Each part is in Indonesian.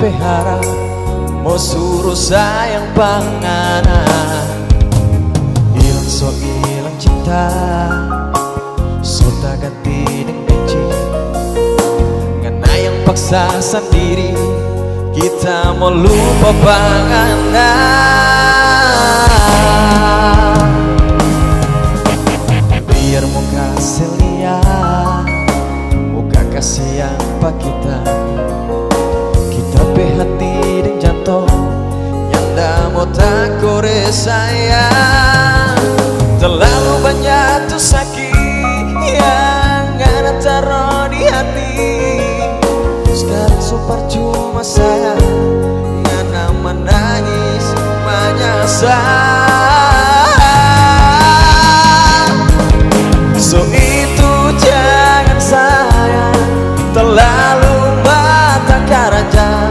harap mau suruh sayang panganan. Ilang so ilang cinta, so tak ganti dengan benci. Ngana yang paksa sendiri, kita mau lupa panganan. Biar mau kasih lihat, muka kasih apa kita pe hati dan jantung yang dah mau tak kore sayang. Terlalu banyak tuh sakit yang ngana taruh di hati. Sekarang super cuma saya ngana menangis menyesal. So itu jangan sayang terlalu mata karaja.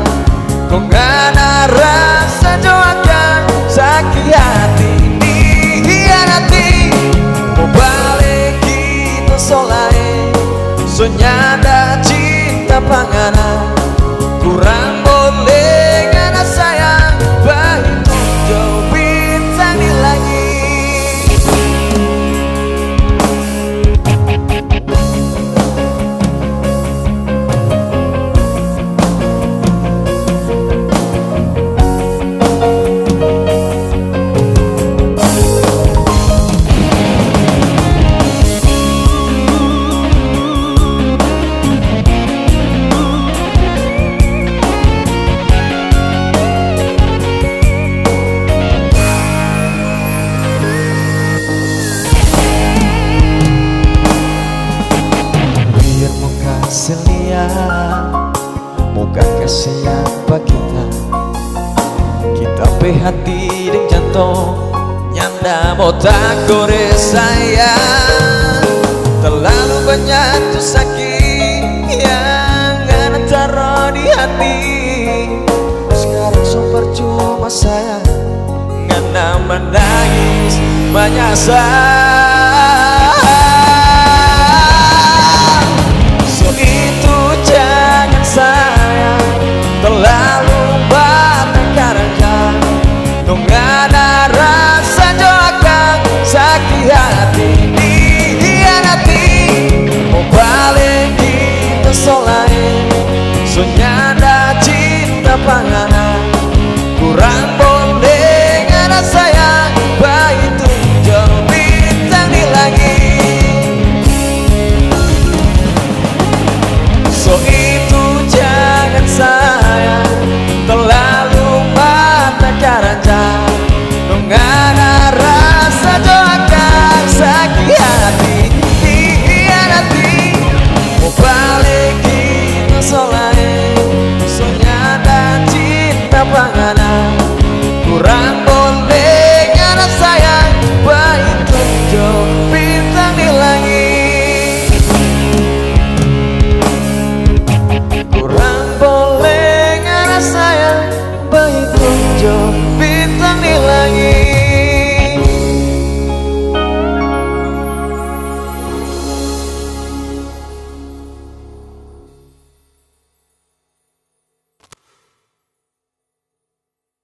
Kau ngana rasa doakan sakit hati dihianati. Mau balik kita solai, so nyanda cinta panganan. Kurang boleh ngana sayang, bahitu jauh bintang di langit. Muka kasih apa kita pe hati dan jantung nyanda mau tak kore sayang. Terlalu banyak tuh sakit yang ngana taruh di hati. Sekarang so percuma sayang ngana menangis menyesal. Sayang terlalu banyak karena dong ada rasa doakan sakit hati dihianati. Mau balik kita solai, so nyanda cinta panganan. Kurang